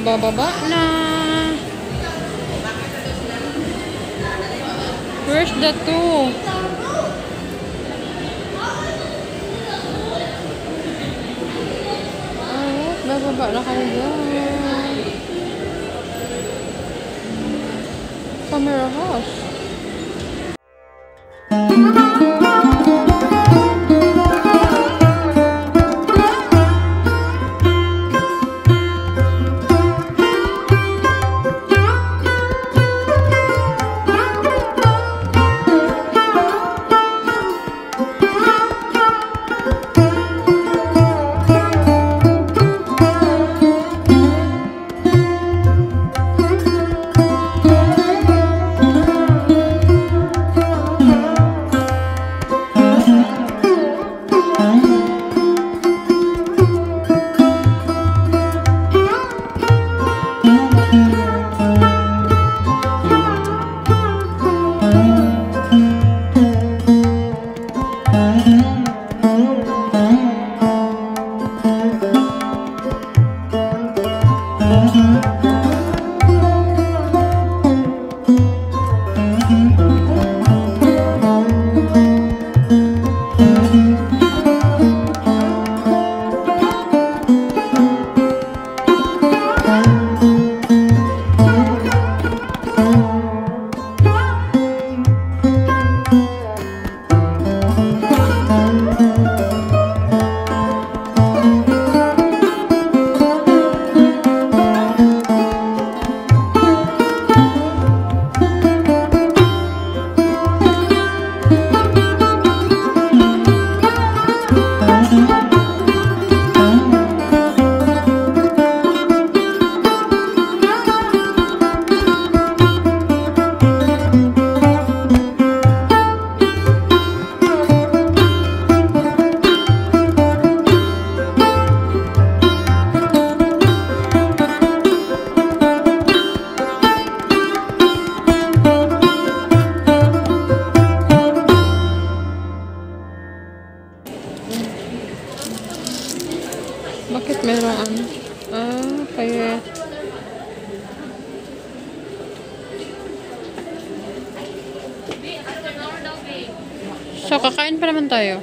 Bababa na. Where's the two? Alright, bababa na kami dyan. Camera house. Bakit meron ano? Kaya... So, kakain pa naman tayo.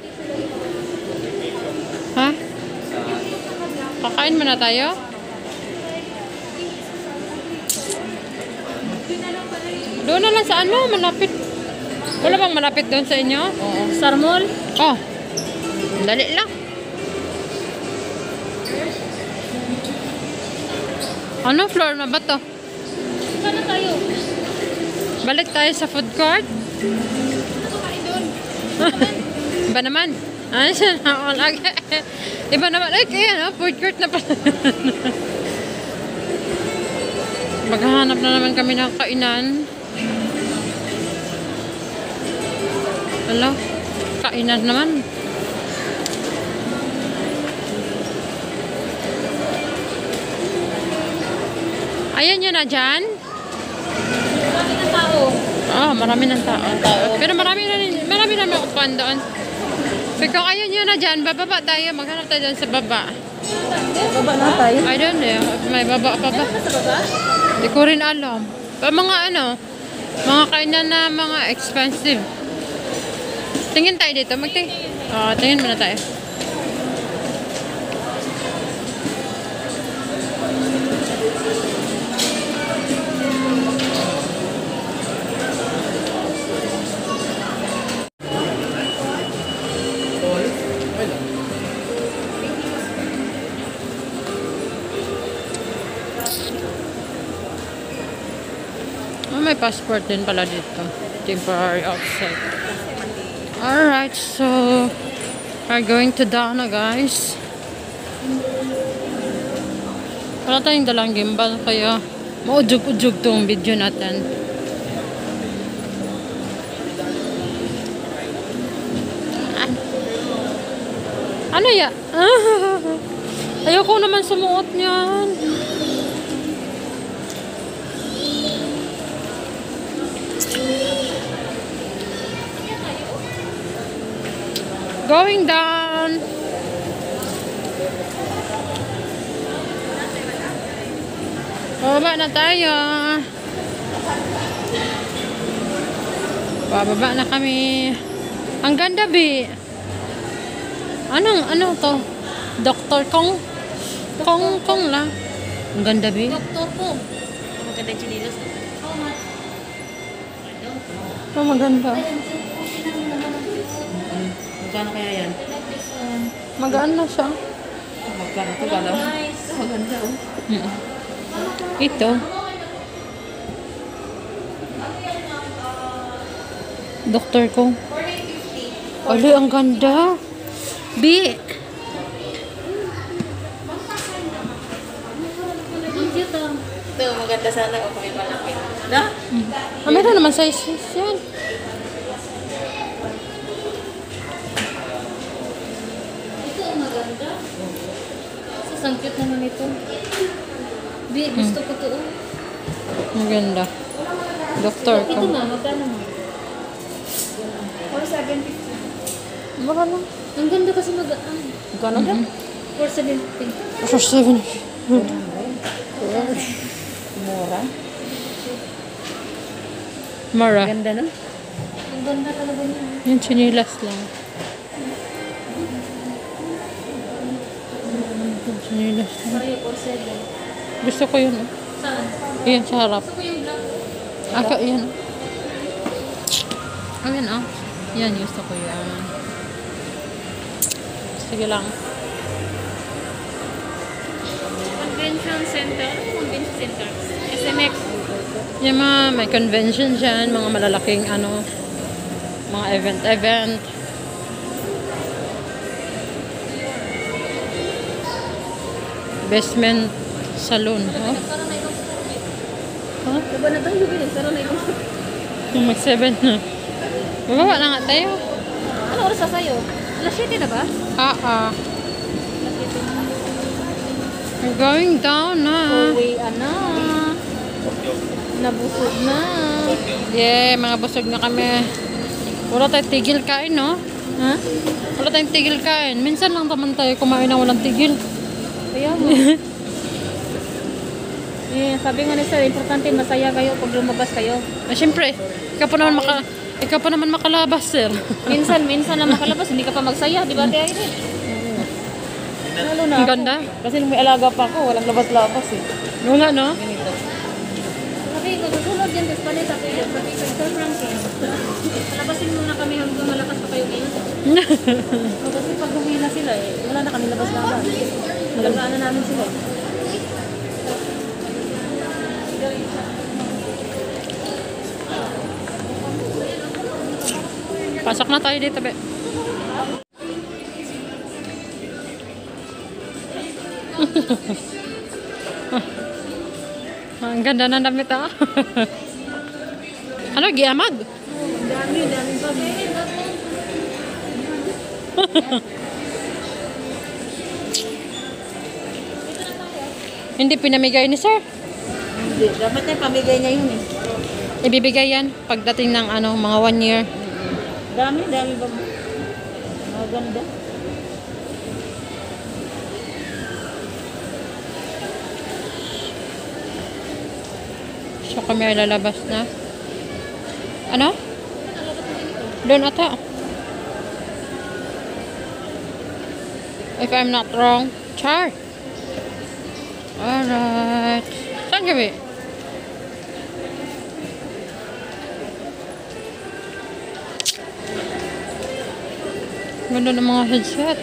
Ha? Kakain muna tayo? Doon na lang sa ano, malapit. Wala bang malapit doon sa inyo? Oo. Star Mall? Oh. Dali lang. Ano floor na ba to? Saan na tayo? Balik tayo sa food court? Iba naman. Ano siya na? Iba naman. Ay, kaya no? Food court na pala. Maghahanap na naman kami ng kainan. Hello? Kainan naman. Ayan yun na dyan. Marami ng tao. Marami ng tao. Pero marami na makupuan doon. So kung ayun yun na dyan, bababa tayo. Maghanap tayo dyan sa baba. Baba na tayo. I don't know. May baba pa ba? Sa baba? Hindi ko rin alam. Mga ano, mga kainan na mga expensive. Tingin tayo dito. Tingin muna tayo. May passport din pala dito. Temporary outside. Alright, so we're going to Dana, guys. Wala tayong dalang gimbal, kaya maujog-ujog tong video natin. Ano ya? Ayoko naman sumuot niyan. Going down. Pababa na tayo. Pababa na kami. Ang ganda, Bi. Ano to? Dr. Kong? Kong lang. Ang ganda, Bi. Doktor ko. Maganda yung chinilas. Oh, maganda. Magkano kaya yan? Magaan na siya. Magkano ito? Galaw? Maganda oh. Ito. Dr. Kong. Oli, ang ganda. Bi. Ang cute ah. Ito, maganda sana o kami malaki. Na? Meron naman size yan. Ito ang maganda. Ang cute naman ito. Bi, gusto ko to. Ang ganda. Dr. Ito Kong. na, magkano mo? 470. Baka lang. Ang ganda kasi magaan. Magkano ka? 470. For 7. Mura. Mara. Ganda no? Ang ganda talaga niya. Yung chinilas lang. Yung chinilas lang. Pareho 470. Gusto ko yun. Saan? Ayan, sa harap. Gusto ko yung black. Aka, yan. Ayan, ah. Yan, gusto ko yan. Sige lang. Convention Center. Convention Center. SMX. Yung mga may convention dyan, mga malalaking ano, mga event. Basement salon. Oh. Karoon na itong Ha? diba na tayo bilhin? Karoon na itong Yung mag-7 na. Bababa na nga tayo. Ano oras na sa'yo? Alas 7 na ba? Ah. We're going down na. Uwi na. Nabusog na. Yeah, mga busog na kami. Wala tayong tigil kain, no? Ha? Wala tayong tigil kain. Minsan lang naman tayo kumain na walang tigil. Kaya mo. Sabi nga ni sir, importante masaya kayo pag lumabas kayo. Siyempre, ikaw pa naman makalabas, sir. Minsan lang makalabas, hindi ka pa magsaya, di ba, Ate Irene? Lalo na Ang ako. ganda. Kasi nung may alaga pa ako, walang labas-labas eh. Wala, no? Ganito. Sabi ko, susunod yan, tapos palit sa kayo. Sabi ko, Sir Frankie, palabasin muna kami hanggang malakas pa kayo ngayon. Kasi pag humina sila wala na kami labas-labas. Malagaan na namin sila. Pasok na tayo dito, be. Ang ganda ng damit, ah. Ano, giamag? Dami pa. Hindi pinamigay ni sir. Hindi, dapat na pamigay niya yun eh. Ibibigay yan pagdating ng ano, mga 1 year. Dami ba? Maganda. So kami ay lalabas na. Ano? Doon ata. If I'm not wrong. Char. Alright. Saan kami? Ganda ng mga headset.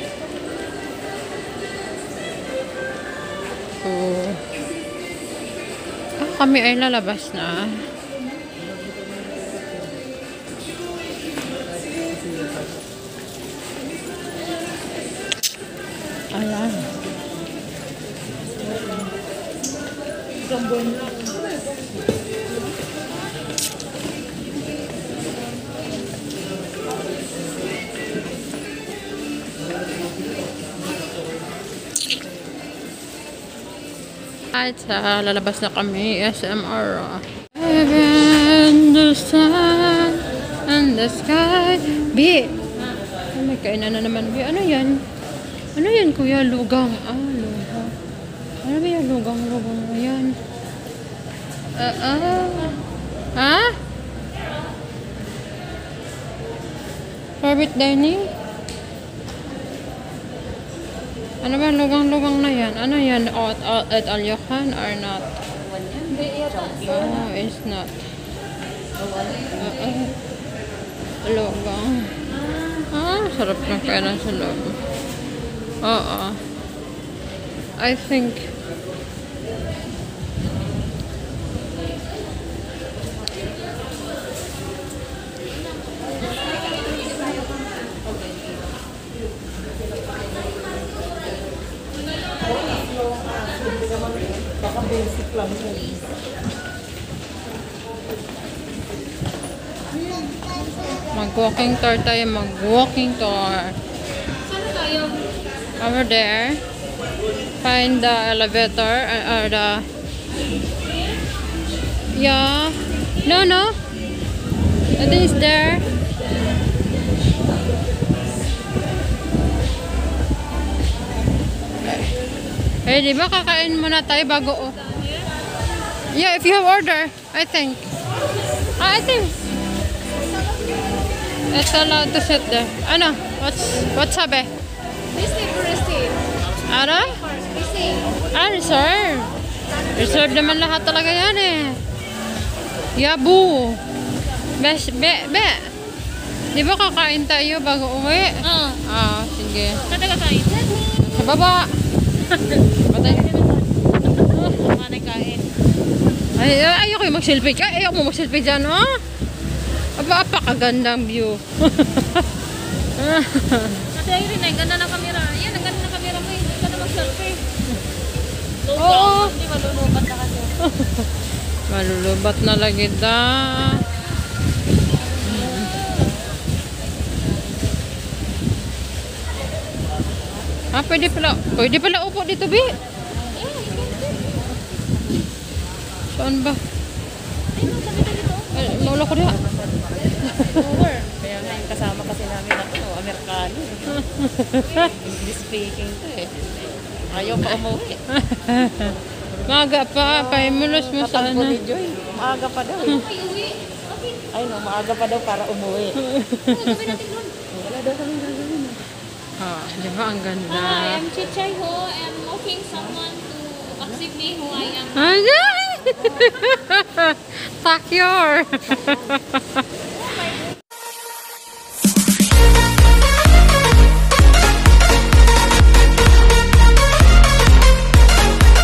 Oh. Kami ay lalabas na. Ayan. At lalabas na kami, SMR. Heaven, the sun, and the sky. B! Oh, may kainan na naman, B. Ano yan? Ano yan, kuya? Lugang. Lugang. Ano ba yan? Lugang. Ayan. Ha? Private dining? Ano ba lugang-lugang na yan? Ano yan? At Alyokan or not? Hindi yata. No, it's not. Lugang. Sarap ng kainan sa loob. Oo. I think Baka basic lang siya. mag-walking tour tayo. Mag-walking tour. Saan tayo? Over there. Find the elevator or the... Yeah. No. I think it's there. Eh, di ba kakain muna tayo bago... Yeah, if you have order, I think. I think. It's allowed to sit there. Ano? What's sabi? Receive. Ano? Receive. Reserve. Reserve naman lahat talaga yan eh. Yabu. Be. Di ba kakain tayo bago uwi? Sige. Saan tayo kain? Sa baba. Patay. Manay kain. Ayoko yung mag-selfie. Ayoko mo mag-selfie dyan, oh. Apakagandang view. Ate Irene, ang ganda ng camera. Yan, ang ganda ng camera mo. Hindi ka na mag-selfie. Oo. Hindi malulubat na kasi. Malulubat na lagi da. Pwede pala upo dito, Bi. Saan ba? Maulo ko diha. Over. Kaya nga yung kasama kasi namin ako, Amerikano. English speaking to eh. Ayaw pa umuwi. Maaga pa, paimulos mo Tatagpo sana. ni Joy. Maaga pa daw eh. Ay no, maaga pa daw para umuwi. Wala daw kami gagawin. Di ba ang ganda? Hi, I'm Chichay Ho. I'm looking someone to accept me who I am. Ay! Secure!